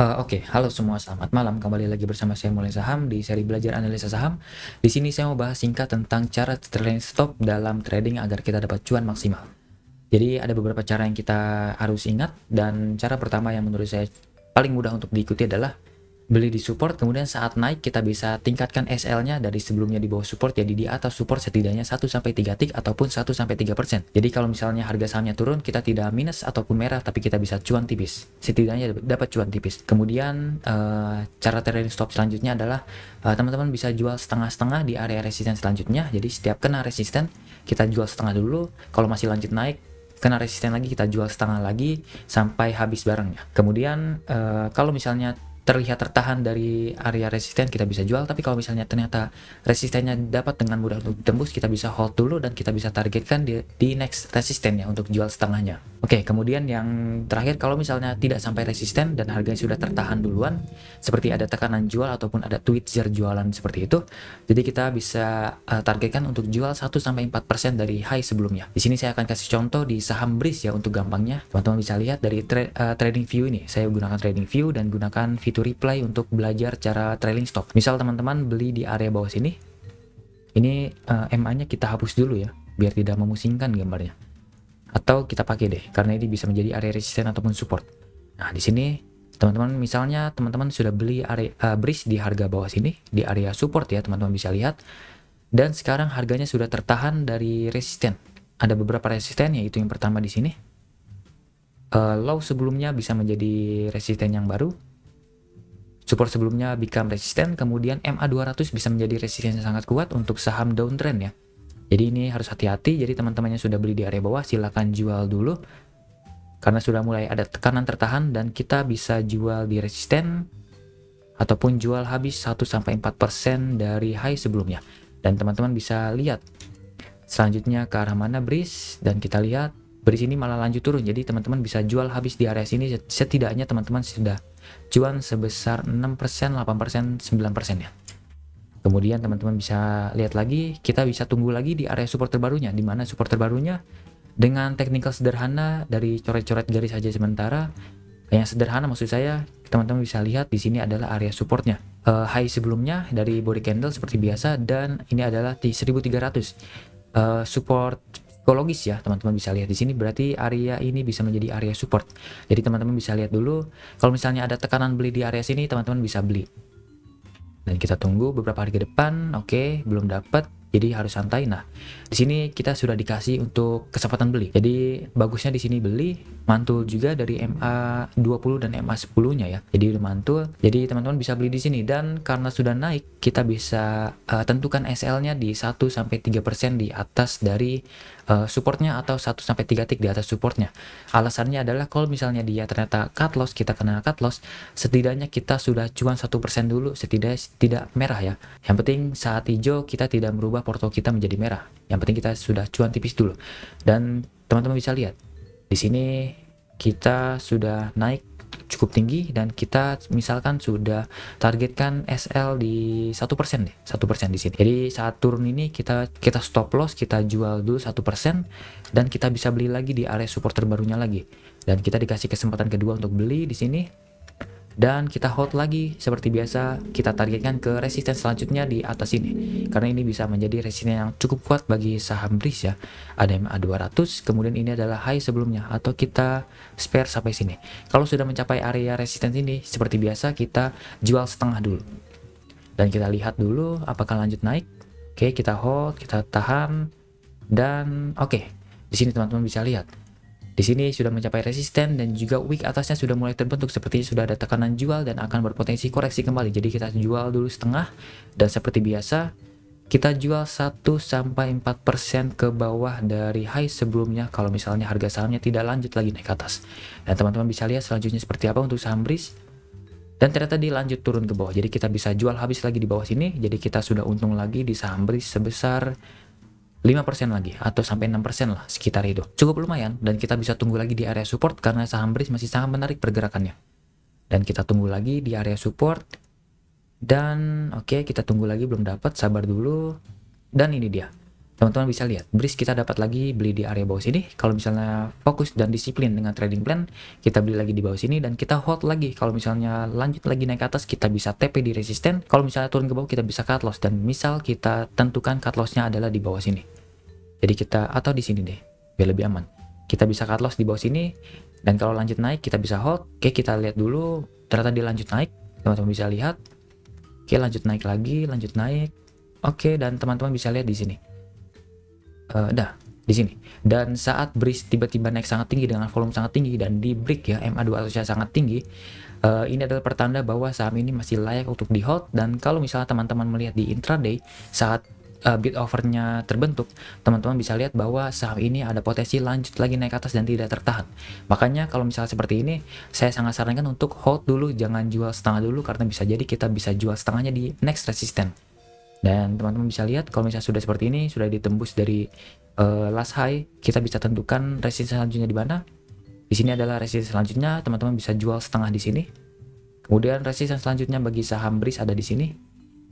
Oke, halo semua, selamat malam. Kembali lagi bersama saya Mulai Saham di seri belajar analisa saham. Di sini saya mau bahas singkat tentang cara trading stop dalam trading agar kita dapat cuan maksimal. Jadi ada beberapa cara yang kita harus ingat, dan cara pertama yang menurut saya paling mudah untuk diikuti adalah beli di support, kemudian saat naik kita bisa tingkatkan SL-nya dari sebelumnya di bawah support, jadi di atas support setidaknya 1-3 tick ataupun 1-3%. Jadi kalau misalnya harga sahamnya turun, kita tidak minus ataupun merah, tapi kita bisa cuan tipis. Setidaknya dapat cuan tipis. Kemudian cara trading stop selanjutnya adalah teman-teman bisa jual setengah-setengah di area resisten selanjutnya. Jadi setiap kena resisten, kita jual setengah dulu. Kalau masih lanjut naik, kena resisten lagi, kita jual setengah lagi sampai habis barangnya. Kemudian kalau misalnya terlihat tertahan dari area resisten, kita bisa jual. Tapi kalau misalnya ternyata resistennya dapat dengan mudah untuk tembus, kita bisa hold dulu dan kita bisa targetkan di next resistennya untuk jual setengahnya. Oke, kemudian yang terakhir, kalau misalnya tidak sampai resisten dan harganya sudah tertahan duluan, seperti ada tekanan jual ataupun ada tweezer jualan seperti itu, jadi kita bisa targetkan untuk jual 1-4% dari high sebelumnya. Di sini saya akan kasih contoh di saham BRIS ya, untuk gampangnya. Teman-teman bisa lihat dari trading view ini. Saya gunakan trading view dan gunakan fitur replay untuk belajar cara trailing stop. Misal teman-teman beli di area bawah sini. Ini MA-nya kita hapus dulu ya, biar tidak memusingkan gambarnya. Atau kita pakai deh, karena ini bisa menjadi area resisten ataupun support. Nah, di sini teman-teman, misalnya teman-teman sudah beli area BRIS di harga bawah sini, di area support ya, teman-teman bisa lihat. Dan sekarang harganya sudah tertahan dari resisten. Ada beberapa resisten, yaitu yang pertama di sini. Low sebelumnya bisa menjadi resisten yang baru. Support sebelumnya become resisten, kemudian MA200 bisa menjadi resisten yang sangat kuat untuk saham downtrend ya. Jadi ini harus hati-hati. Jadi teman-teman yang sudah beli di area bawah silakan jual dulu, karena sudah mulai ada tekanan tertahan dan kita bisa jual di resisten ataupun jual habis 1-4% dari high sebelumnya. Dan teman-teman bisa lihat selanjutnya ke arah mana BRIS, dan kita lihat BRIS ini malah lanjut turun. Jadi teman-teman bisa jual habis di area sini, setidaknya teman-teman sudah cuan sebesar 6%, 8%, 9% ya. Kemudian teman-teman bisa lihat lagi, kita bisa tunggu lagi di area support terbarunya, di mana support terbarunya dengan technical sederhana dari coret-coret garis saja sementara. Yang sederhana maksud saya, teman-teman bisa lihat di sini adalah area supportnya. High sebelumnya dari body candle seperti biasa, dan ini adalah di 1300. Support psikologis ya, teman-teman bisa lihat di sini, berarti area ini bisa menjadi area support. Jadi teman-teman bisa lihat dulu, kalau misalnya ada tekanan beli di area sini, teman-teman bisa beli. Dan kita tunggu beberapa hari ke depan. Oke, belum dapat, jadi harus santai. Nah, di sini kita sudah dikasih untuk kesempatan beli. Jadi bagusnya di sini beli mantul juga dari MA20 dan MA10-nya ya. Jadi udah mantul. Jadi teman-teman bisa beli di sini, dan karena sudah naik, kita bisa tentukan SL-nya di 1-3% di atas dari supportnya, atau 1-3 tick di atas supportnya. Alasannya adalah kalau misalnya dia ternyata cut loss, kita kena cut loss, setidaknya kita sudah cuan 1% dulu, setidaknya tidak merah ya. Yang penting saat hijau kita tidak merubah porto kita menjadi merah. Yang penting kita sudah cuan tipis dulu. Dan teman-teman bisa lihat di sini kita sudah naik cukup tinggi, dan kita misalkan sudah targetkan SL di 1% deh, 1% di sini. Jadi saat turun ini kita stop loss, kita jual dulu 1%, dan kita bisa beli lagi di area support terbarunya lagi. Dan kita dikasih kesempatan kedua untuk beli di sini. Dan kita hold lagi seperti biasa, kita targetkan ke resisten selanjutnya di atas ini, karena ini bisa menjadi resisten yang cukup kuat bagi saham BRIS ya. Ada MA200, kemudian ini adalah high sebelumnya, atau kita spare sampai sini. Kalau sudah mencapai area resisten ini, seperti biasa kita jual setengah dulu, dan kita lihat dulu apakah lanjut naik. Oke, kita hold, kita tahan, dan oke, di sini teman-teman bisa lihat di sini sudah mencapai resisten, dan juga wick atasnya sudah mulai terbentuk, seperti sudah ada tekanan jual dan akan berpotensi koreksi kembali. Jadi kita jual dulu setengah, dan seperti biasa kita jual 1-4% ke bawah dari high sebelumnya kalau misalnya harga sahamnya tidak lanjut lagi naik ke atas. Dan teman-teman bisa lihat selanjutnya seperti apa untuk saham BRIS. Dan ternyata dilanjut turun ke bawah, jadi kita bisa jual habis lagi di bawah sini. Jadi kita sudah untung lagi di saham BRIS sebesar 5% lagi, atau sampai 6% lah, sekitar itu. Cukup lumayan, dan kita bisa tunggu lagi di area support karena saham BRIS masih sangat menarik pergerakannya. Dan kita tunggu lagi di area support. Dan oke, kita tunggu lagi, belum dapat, sabar dulu. Dan ini dia. teman-teman bisa lihat bridge kita dapat lagi beli di area bawah sini. Kalau misalnya fokus dan disiplin dengan trading plan, kita beli lagi di bawah sini dan kita hold lagi. Kalau misalnya lanjut lagi naik ke atas, kita bisa TP di resisten. Kalau misalnya turun ke bawah, kita bisa cut loss, dan misal kita tentukan cut lossnya adalah di bawah sini. Jadi kita, atau di sini deh, biar lebih aman. Kita bisa cut loss di bawah sini, dan kalau lanjut naik kita bisa hold. Oke, kita lihat dulu, ternyata dia lanjut naik. Teman-teman bisa lihat. Oke, lanjut naik lagi, lanjut naik. Oke, dan teman-teman bisa lihat di sini. Di sini. Dan saat bridge tiba-tiba naik sangat tinggi dengan volume sangat tinggi dan di break ya, MA2 atau sangat tinggi, ini adalah pertanda bahwa saham ini masih layak untuk di hold. Dan kalau misalnya teman-teman melihat di intraday saat bid offernya terbentuk, teman-teman bisa lihat bahwa saham ini ada potensi lanjut lagi naik atas dan tidak tertahan. Makanya kalau misalnya seperti ini, saya sangat sarankan untuk hold dulu, jangan jual setengah dulu, karena bisa jadi kita bisa jual setengahnya di next resistance. Dan teman-teman bisa lihat kalau misalnya sudah seperti ini, sudah ditembus dari last high, kita bisa tentukan resistance selanjutnya di mana. Di sini adalah resistance selanjutnya, teman-teman bisa jual setengah di sini. Kemudian resistance selanjutnya bagi saham bridge ada di sini,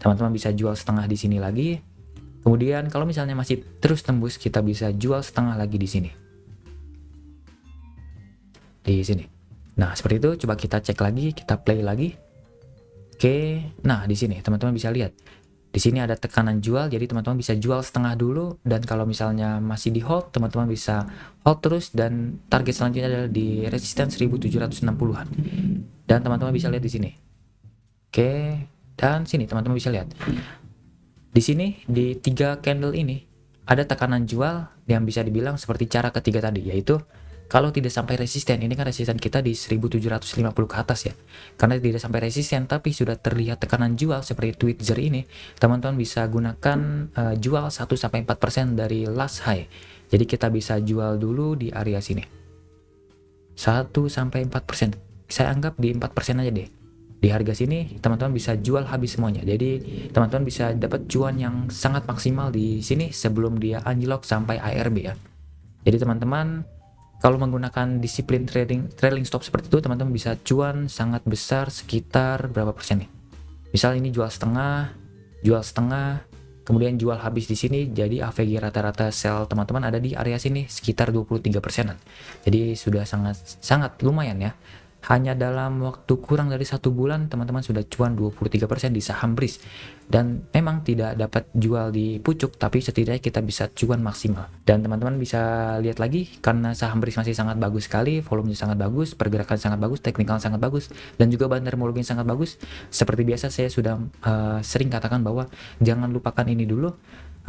teman-teman bisa jual setengah di sini lagi. Kemudian kalau misalnya masih terus tembus, kita bisa jual setengah lagi di sini. Di sini. Nah, seperti itu. Coba kita cek lagi, kita play lagi. Oke, nah di sini teman-teman bisa lihat. Di sini ada tekanan jual, jadi teman-teman bisa jual setengah dulu, dan kalau misalnya masih di hold, teman-teman bisa hold terus, dan target selanjutnya adalah di resistance 1760-an. Dan teman-teman bisa lihat di sini. Oke, dan sini teman-teman bisa lihat. Di sini di 3 candle ini ada tekanan jual yang bisa dibilang seperti cara ketiga tadi, yaitu kalau tidak sampai resisten, ini kan resisten kita di 1750 ke atas ya. Karena tidak sampai resisten tapi sudah terlihat tekanan jual seperti Twitzer ini, teman-teman bisa gunakan jual 1-4% dari last high. Jadi kita bisa jual dulu di area sini. 1-4%. Saya anggap di 4% aja deh. Di harga sini teman-teman bisa jual habis semuanya. Jadi teman-teman bisa dapat cuan yang sangat maksimal di sini sebelum dia anjlok sampai ARB ya. Jadi teman-teman kalau menggunakan disiplin trailing stop seperti itu, teman-teman bisa cuan sangat besar, sekitar berapa persen nih? Misal ini jual setengah, kemudian jual habis di sini, jadi AVG rata-rata sell teman-teman ada di area sini sekitar 23%-an. Jadi sudah sangat lumayan ya. Hanya dalam waktu kurang dari 1 bulan, teman-teman sudah cuan 23% di saham bridge. Dan memang tidak dapat jual di pucuk, tapi setidaknya kita bisa cuan maksimal. Dan teman-teman bisa lihat lagi, karena saham bridge masih sangat bagus sekali, volumenya sangat bagus, pergerakan sangat bagus, teknikal sangat bagus, dan juga bahan termologi sangat bagus. Seperti biasa saya sudah sering katakan bahwa jangan lupakan ini dulu.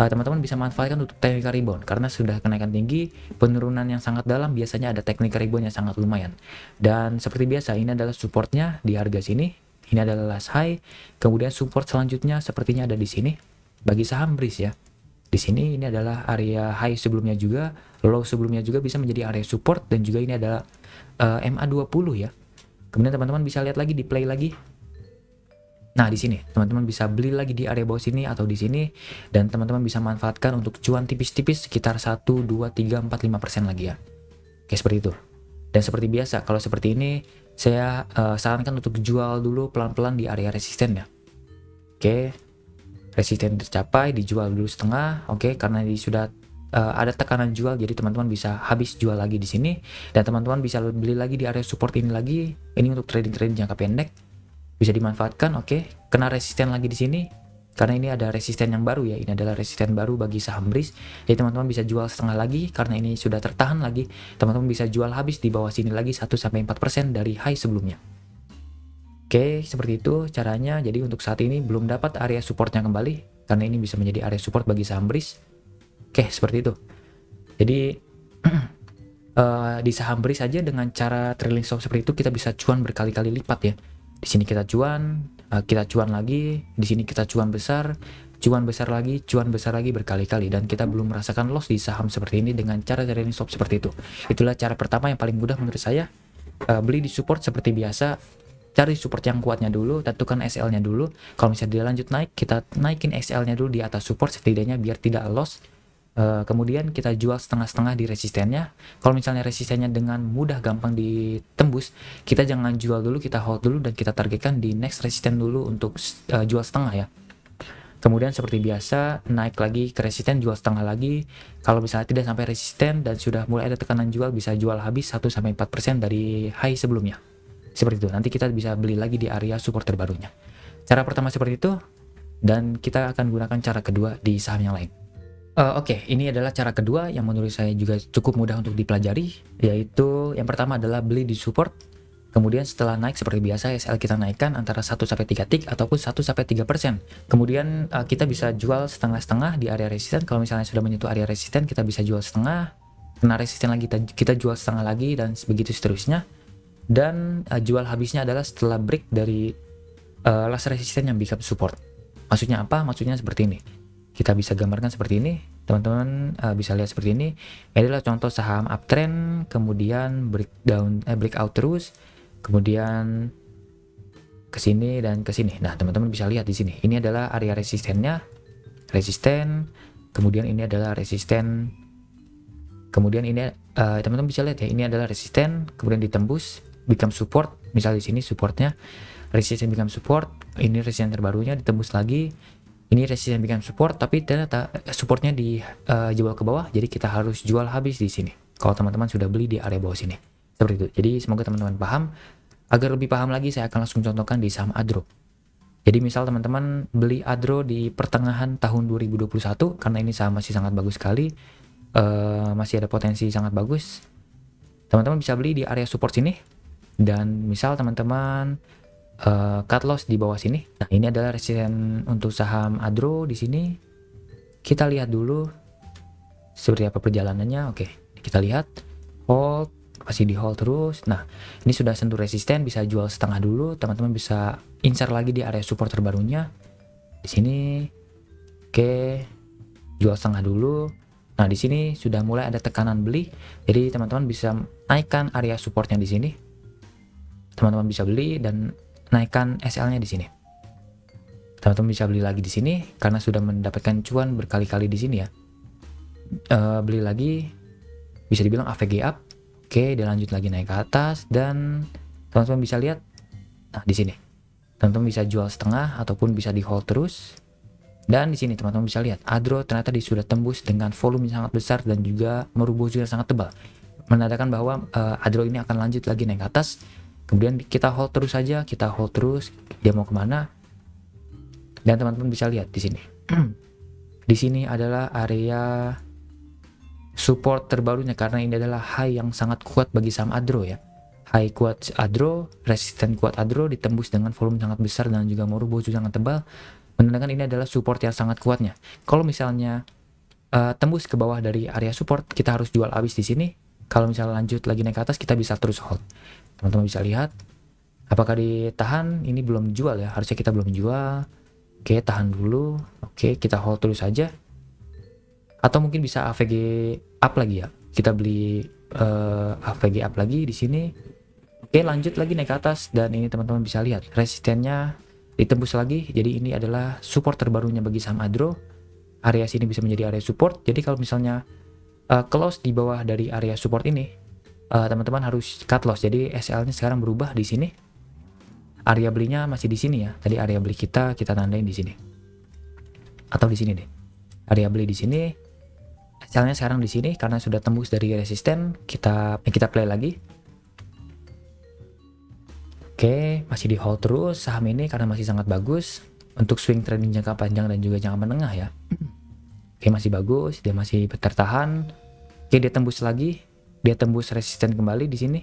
Teman-teman bisa manfaatkan untuk technical rebound, karena sudah kenaikan tinggi, penurunan yang sangat dalam, biasanya ada technical rebound yang sangat lumayan. Dan seperti biasa, ini adalah supportnya di harga sini, ini adalah last high, kemudian support selanjutnya sepertinya ada di sini bagi saham bridge ya. Di sini ini adalah area high sebelumnya juga, low sebelumnya juga bisa menjadi area support, dan juga ini adalah MA20 ya. Kemudian teman-teman bisa lihat lagi, di play lagi. Nah, di sini teman-teman bisa beli lagi di area bawah sini atau di sini, dan teman-teman bisa manfaatkan untuk cuan tipis-tipis sekitar 1, 2, 3, 4, 5% lagi ya. Oke, seperti itu. Dan seperti biasa, kalau seperti ini saya sarankan untuk jual dulu pelan-pelan di area resisten ya. Oke, resisten tercapai, dijual dulu setengah. Oke, karena ini sudah ada tekanan jual, jadi teman-teman bisa habis jual lagi di sini, dan teman-teman bisa beli lagi di area support ini lagi. Ini untuk trading jangka pendek. Bisa dimanfaatkan. Oke, kena resisten lagi di sini karena ini ada resisten yang baru ya. Ini adalah resisten baru bagi saham bridge. Jadi teman-teman bisa jual setengah lagi karena ini sudah tertahan lagi. Teman-teman bisa jual habis di bawah sini lagi 1-4% dari high sebelumnya. Oke, seperti itu caranya. Jadi untuk saat ini belum dapat area supportnya kembali, karena ini bisa menjadi area support bagi saham bridge. Oke, seperti itu. Jadi di saham bridge saja dengan cara trailing stop seperti itu kita bisa cuan berkali-kali lipat ya. Di sini kita cuan lagi, di sini kita cuan besar lagi berkali-kali, dan kita belum merasakan loss di saham seperti ini dengan cara trailing stop seperti itu. Itulah cara pertama yang paling mudah menurut saya. Beli di support seperti biasa, cari support yang kuatnya dulu, tentukan SL-nya dulu. Kalau misalnya dia lanjut naik, kita naikin SL-nya dulu di atas support setidaknya biar tidak loss. Kemudian kita jual setengah-setengah di resistennya. Kalau misalnya resistennya dengan mudah gampang ditembus, kita jangan jual dulu, kita hold dulu, dan kita targetkan di next resisten dulu untuk jual setengah ya. Kemudian seperti biasa naik lagi ke resisten, jual setengah lagi. Kalau misalnya tidak sampai resisten dan sudah mulai ada tekanan jual, bisa jual habis 1-4% dari high sebelumnya. Seperti itu. Nanti kita bisa beli lagi di area support terbarunya. Cara pertama seperti itu, dan kita akan gunakan cara kedua di saham yang lain. Oke, ini adalah cara kedua yang menurut saya juga cukup mudah untuk dipelajari, yaitu yang pertama adalah beli di support. Kemudian setelah naik seperti biasa SL kita naikkan antara 1-3 tick ataupun 1-3%. Kemudian kita bisa jual setengah-setengah di area resisten. Kalau misalnya sudah menyentuh area resisten, kita bisa jual setengah. Kena resisten lagi kita jual setengah lagi, dan begitu seterusnya. Dan jual habisnya adalah setelah break dari last resisten yang become support. Maksudnya apa? Maksudnya seperti ini. Kita bisa gambarkan seperti ini, teman-teman bisa lihat seperti ini. Ini adalah contoh saham uptrend, kemudian breakout terus, kemudian ke sini dan ke sini. Nah, teman-teman bisa lihat di sini. Ini adalah area resistennya, resisten, kemudian ini adalah resisten, kemudian ini teman-teman bisa lihat ya, ini adalah resisten, kemudian ditembus, become support. Misal di sini supportnya, resisten become support, ini resisten terbarunya ditembus lagi. Ini resisten become support, tapi ternyata supportnya di jebol ke bawah, jadi kita harus jual habis di sini. Kalau teman-teman sudah beli di area bawah sini, seperti itu. Jadi semoga teman-teman paham. Agar lebih paham lagi, saya akan langsung contohkan di saham Adro. Jadi misal teman-teman beli Adro di pertengahan tahun 2021, karena ini saham masih sangat bagus sekali, masih ada potensi sangat bagus. Teman-teman bisa beli di area support sini, dan misal teman-teman cut loss di bawah sini. Nah, ini adalah resisten untuk saham Adro di sini. Kita lihat dulu seperti apa perjalanannya. Oke, kita lihat hold, masih di hold terus. Nah, ini sudah sentuh resisten, bisa jual setengah dulu. Teman-teman bisa incar lagi di area support terbarunya di sini. Oke, jual setengah dulu. Nah, di sini sudah mulai ada tekanan beli. Jadi teman-teman bisa naikkan area supportnya di sini. Teman-teman bisa beli dan naikkan SL-nya di sini. Teman-teman bisa beli lagi di sini karena sudah mendapatkan cuan berkali-kali di sini ya. Beli lagi, bisa dibilang AVG up. Oke, dia lanjut lagi naik ke atas, dan teman-teman bisa lihat. Nah, di sini teman-teman bisa jual setengah ataupun bisa di hold terus. Dan di sini teman-teman bisa lihat Adro ternyata sudah tembus dengan volume yang sangat besar dan juga merubuh juga sangat tebal, menandakan bahwa Adro ini akan lanjut lagi naik ke atas. Kemudian kita hold terus saja, kita hold terus, dia mau kemana. Dan teman-teman bisa lihat di sini. Di sini adalah area support terbarunya, karena ini adalah high yang sangat kuat bagi saham Adro ya. High kuat Adro, resisten kuat Adro, ditembus dengan volume sangat besar dan juga merubuh juga sangat tebal, menandakan ini adalah support yang sangat kuatnya. Kalau misalnya tembus ke bawah dari area support, kita harus jual habis di sini. Kalau misalnya lanjut lagi naik ke atas, kita bisa terus hold. Teman-teman bisa lihat apakah ditahan. Ini belum jual ya, harusnya kita belum jual. Oke, tahan dulu. Oke, kita hold terus saja. Atau mungkin bisa AVG up lagi ya, kita beli AVG up lagi di sini. Oke, lanjut lagi naik ke atas, dan ini teman-teman bisa lihat resistennya ditembus lagi. Jadi ini adalah support terbarunya bagi saham Adro. Area sini bisa menjadi area support. Jadi kalau misalnya close di bawah dari area support ini, teman-teman harus cut loss. Jadi SL-nya sekarang berubah di sini. Area belinya masih di sini ya. Tadi area beli kita tandain di sini. Atau di sini deh. Area beli di sini. SL-nya sekarang di sini karena sudah tembus dari resisten. Kita play lagi. Oke, masih di hold terus saham ini karena masih sangat bagus untuk swing trading jangka panjang dan juga jangka menengah ya. Oke, masih bagus, dia masih bertahan. Oke, dia tembus lagi. Dia tembus resisten kembali di sini.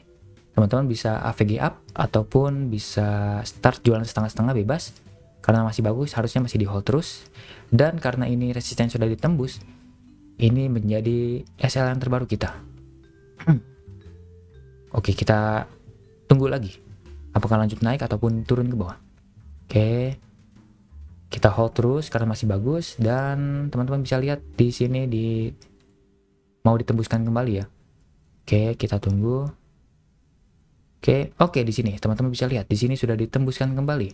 Teman-teman bisa AVG up ataupun bisa start jualan setengah-setengah bebas. Karena masih bagus, harusnya masih di hold terus. Dan karena ini resisten sudah ditembus, ini menjadi SL yang terbaru kita. Oke, kita tunggu lagi. Apakah lanjut naik ataupun turun ke bawah. Oke. Kita hold terus karena masih bagus, dan teman-teman bisa lihat di sini mau ditembuskan kembali ya. Oke, kita tunggu. Oke, di sini teman-teman bisa lihat di sini sudah ditembuskan kembali.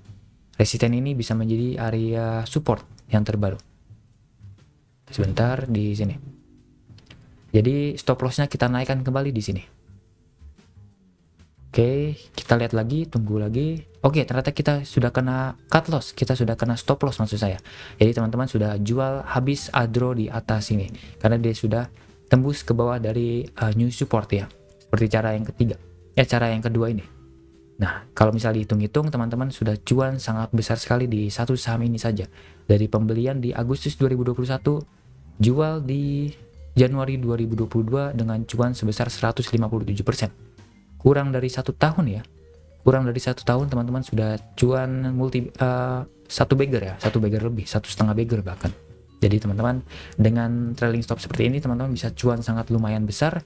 Resisten ini bisa menjadi area support yang terbaru. Sebentar di sini. Jadi stop loss-nya kita naikkan kembali di sini. Oke, kita lihat lagi, tunggu lagi. Oke, ternyata kita sudah kena cut loss, kita sudah kena stop loss maksud saya. Jadi teman-teman sudah jual habis ADRO di atas ini, karena dia sudah tembus ke bawah dari new support ya. Seperti cara yang ketiga, cara yang kedua ini. Nah, kalau misalnya dihitung-hitung, teman-teman sudah cuan sangat besar sekali di satu saham ini saja. Dari pembelian di Agustus 2021, jual di Januari 2022 dengan cuan sebesar 157%. Kurang dari 1 tahun ya. Kurang dari 1 tahun teman-teman sudah cuan satu bagger ya, satu bagger lebih, 1,5 bagger bahkan. Jadi teman-teman dengan trailing stop seperti ini teman-teman bisa cuan sangat lumayan besar.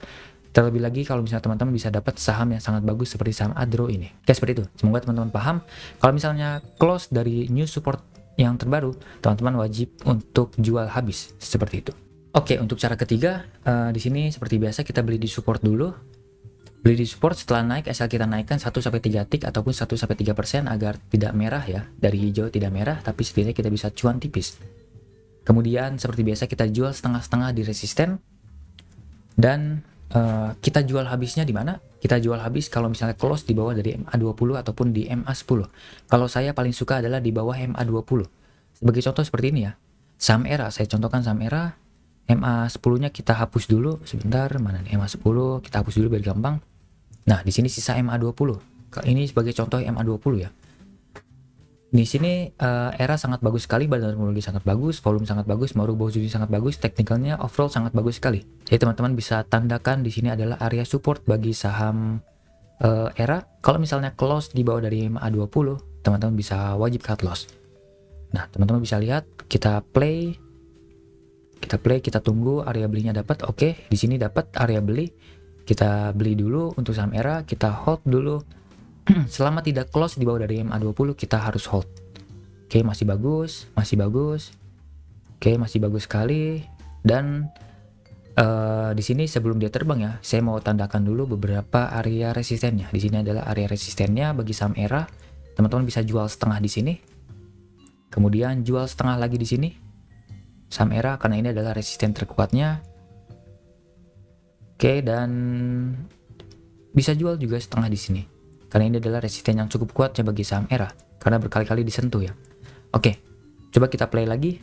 Terlebih lagi kalau misalnya teman-teman bisa dapat saham yang sangat bagus seperti saham ADRO ini. Oke, seperti itu. Semoga teman-teman paham. Kalau misalnya close dari new support yang terbaru, teman-teman wajib untuk jual habis seperti itu. Oke, untuk cara ketiga, di sini seperti biasa kita beli di support dulu. Beli di support setelah naik, asal kita naikkan 1-3 tick ataupun 1-3% agar tidak merah ya, dari hijau tidak merah, tapi setidaknya kita bisa cuan tipis. Kemudian seperti biasa kita jual setengah-setengah di resisten, dan kita jual habisnya di mana? Kita jual habis kalau misalnya close di bawah dari MA20 ataupun di MA10. Kalau saya paling suka adalah di bawah MA20. Sebagai contoh seperti ini ya, saham ERA, saya contohkan saham ERA, MA10-nya kita hapus dulu, sebentar, mana nih MA10, kita hapus dulu biar gampang. Nah, di sini sisa MA20. Ini sebagai contoh MA20 ya. Di sini ERA sangat bagus sekali, badan teknologi sangat bagus, volume sangat bagus, Maruboh Zuzi sangat bagus, teknikalnya overall sangat bagus sekali. Jadi teman-teman bisa tandakan di sini adalah area support bagi saham ERA. Kalau misalnya close di bawah dari MA20, teman-teman bisa wajib cut loss. Nah, teman-teman bisa lihat, kita play, kita tunggu area belinya dapat. Oke, di sini dapat area beli. Kita beli dulu untuk saham ERA, kita hold dulu. Selama tidak close di bawah dari MA20, kita harus hold. Oke, masih bagus, masih bagus. Oke, masih bagus sekali. Dan di sini sebelum dia terbang ya, saya mau tandakan dulu beberapa area resistennya. Di sini adalah area resistennya bagi saham ERA. Teman-teman bisa jual setengah di sini. Kemudian jual setengah lagi di sini. Saham ERA karena ini adalah resisten terkuatnya. Oke, dan bisa jual juga setengah di sini. Karena ini adalah resisten yang cukup kuat ya bagi saham ERA. Karena berkali-kali disentuh ya. Oke, coba kita play lagi.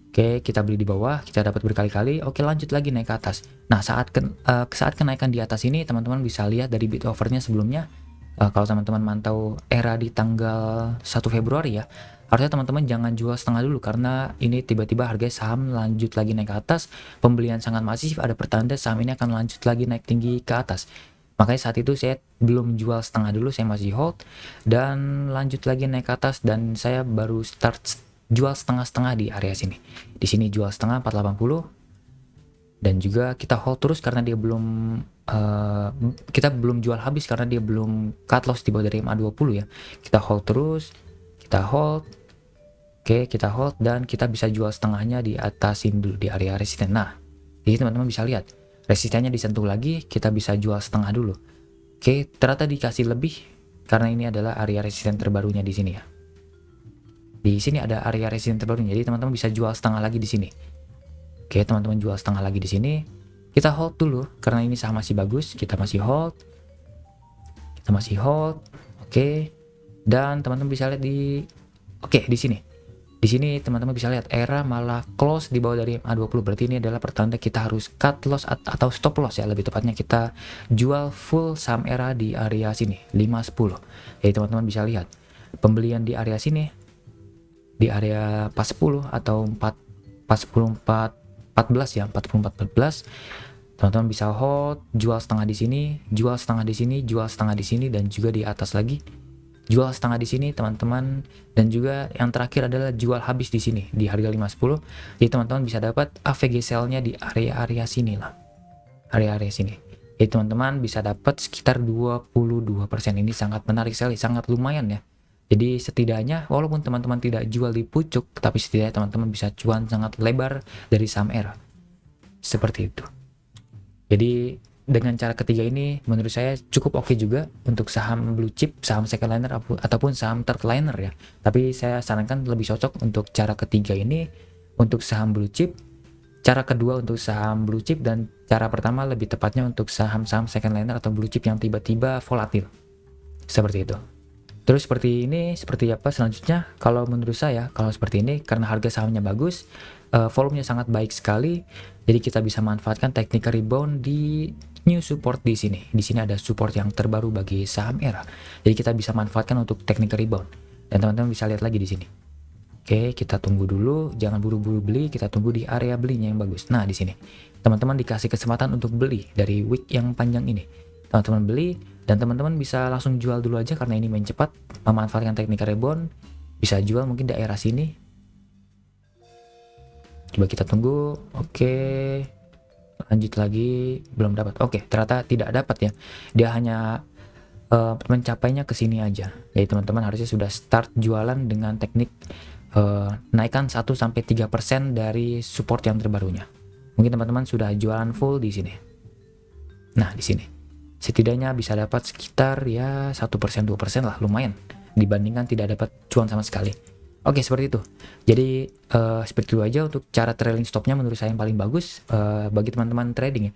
Oke, kita beli di bawah, kita dapat berkali-kali. Oke, lanjut lagi naik ke atas. Nah, saat kenaikan di atas ini, teman-teman bisa lihat dari bid offernya sebelumnya. Kalau teman-teman mantau ERA di tanggal 1 Februari ya, harusnya teman-teman jangan jual setengah dulu karena ini tiba-tiba harga saham lanjut lagi naik ke atas, pembelian sangat masif, ada pertanda saham ini akan lanjut lagi naik tinggi ke atas. Makanya saat itu saya belum jual setengah dulu, saya masih hold dan lanjut lagi naik ke atas dan saya baru start jual setengah-setengah di area sini. Di sini jual setengah 480 dan juga kita hold terus karena dia kita belum jual habis karena dia belum cut loss di bawah dari MA20 ya. Kita hold terus, kita hold. Oke, kita hold dan kita bisa jual setengahnya di atasin dulu di area resisten. Nah, jadi teman-teman bisa lihat resistennya disentuh lagi, kita bisa jual setengah dulu. Oke, ternyata dikasih lebih karena ini adalah area resisten terbarunya di sini ya. Di sini ada area resisten terbarunya, jadi teman-teman bisa jual setengah lagi di sini. Oke, teman-teman jual setengah lagi di sini. Kita hold dulu karena ini saham masih bagus, kita masih hold. Kita masih hold. Oke. Dan teman-teman bisa lihat di sini. Di sini teman-teman bisa lihat ERA malah close di bawah dari MA20, berarti ini adalah pertanda kita harus cut loss atau stop loss ya, lebih tepatnya kita jual full saham ERA di area sini 510. Jadi teman-teman bisa lihat pembelian di area sini di area 40 atau 14 ya, 44-14. Teman-teman bisa hold, jual setengah di sini, jual setengah di sini, jual setengah di sini, dan juga di atas lagi jual setengah di sini teman-teman, dan juga yang terakhir adalah jual habis di sini di harga 510. Jadi teman-teman bisa dapat AVG sell-nya di area-area sini lah, area-area sini. Jadi teman-teman bisa dapat sekitar 22%. Ini sangat menarik sekali, sangat lumayan ya. Jadi setidaknya walaupun teman-teman tidak jual di pucuk, tapi setidaknya teman-teman bisa cuan sangat lebar dari saham ERA. Seperti itu. Jadi dengan cara ketiga ini menurut saya cukup oke juga untuk saham blue chip, saham second liner ataupun saham third liner ya. Tapi saya sarankan lebih cocok untuk cara ketiga ini untuk saham blue chip. cara kedua untuk saham blue chip, dan cara pertama lebih tepatnya untuk saham-saham second liner atau blue chip yang tiba-tiba volatil. Seperti itu. Terus seperti ini, seperti apa selanjutnya? Kalau menurut saya, kalau seperti ini, karena harga sahamnya bagus, volumenya sangat baik sekali, jadi kita bisa manfaatkan technical rebound di new support di sini. Di sini ada support yang terbaru bagi saham ERA. Jadi kita bisa manfaatkan untuk technical rebound. Dan teman-teman bisa lihat lagi di sini. Oke, kita tunggu dulu, jangan buru-buru beli, kita tunggu di area belinya yang bagus. Nah, di sini. Teman-teman dikasih kesempatan untuk beli dari wick yang panjang ini. Teman-teman beli, dan teman-teman bisa langsung jual dulu aja karena ini main cepat, memanfaatkan technical rebound, bisa jual mungkin daerah sini. Coba kita tunggu. Oke, lanjut lagi, belum dapat. Oke, ternyata tidak dapat ya. Dia hanya mencapainya ke sini aja. Jadi teman-teman harusnya sudah start jualan dengan teknik naikkan 1-3% dari support yang terbarunya. Mungkin teman-teman sudah jualan full di sini. Nah, di sini setidaknya bisa dapat sekitar ya 1%, 2% lah, lumayan dibandingkan tidak dapat cuan sama sekali. Oke, seperti itu. Jadi seperti itu aja untuk cara trailing stopnya, menurut saya yang paling bagus bagi teman-teman trading ya.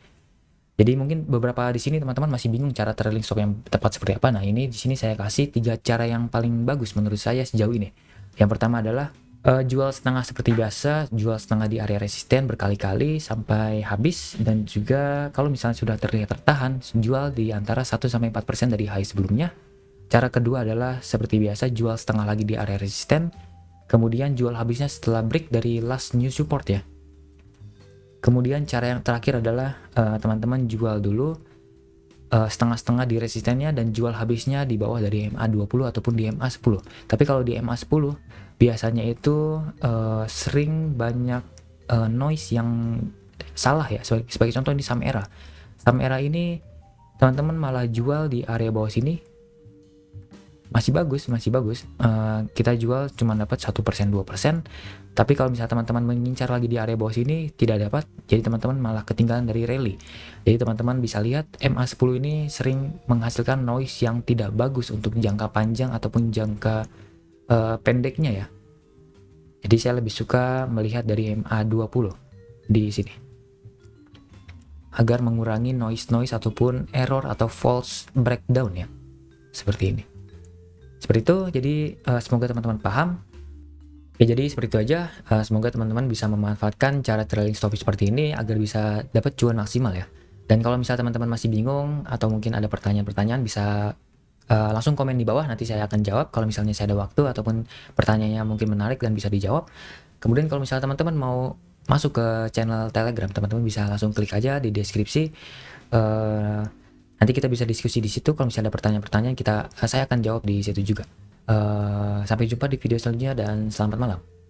Jadi mungkin beberapa di sini teman-teman masih bingung cara trailing stop yang tepat seperti apa. Nah, ini di sini saya kasih 3 cara yang paling bagus menurut saya sejauh ini. Yang pertama adalah jual setengah seperti biasa, jual setengah di area resisten berkali-kali sampai habis, dan juga kalau misalnya sudah terlihat tertahan, jual di antara 1-4% dari high sebelumnya. Cara kedua adalah seperti biasa, jual setengah lagi di area resisten, kemudian jual habisnya setelah break dari last new support ya. Kemudian cara yang terakhir adalah teman-teman jual dulu setengah-setengah di resistennya dan jual habisnya di bawah dari MA20 ataupun di MA10. Tapi kalau di MA10 biasanya itu sering banyak noise yang salah ya. Sebagai contoh ini saham ERA. Saham ERA ini teman-teman malah jual di area bawah sini. Masih bagus. Kita jual cuma dapat 1%, 2%. Tapi kalau misalnya teman-teman mengincar lagi di area bawah sini tidak dapat, jadi teman-teman malah ketinggalan dari rally. Jadi teman-teman bisa lihat MA10 ini sering menghasilkan noise yang tidak bagus untuk jangka panjang ataupun jangka pendeknya ya. Jadi saya lebih suka melihat dari MA20 di sini, agar mengurangi noise ataupun error atau false breakdown ya. Seperti ini. Seperti itu, jadi semoga teman-teman paham. Oke, jadi seperti itu aja. Semoga teman-teman bisa memanfaatkan cara trailing stop seperti ini agar bisa dapat cuan maksimal ya. Dan kalau misalnya teman-teman masih bingung atau mungkin ada pertanyaan-pertanyaan, bisa langsung komen di bawah, nanti saya akan jawab kalau misalnya saya ada waktu ataupun pertanyaannya mungkin menarik dan bisa dijawab. Kemudian kalau misalnya teman-teman mau masuk ke channel Telegram, teman-teman bisa langsung klik aja di deskripsi. Nanti kita bisa diskusi di situ. Kalau misalnya ada pertanyaan-pertanyaan, saya akan jawab di situ juga. Sampai jumpa di video selanjutnya dan selamat malam.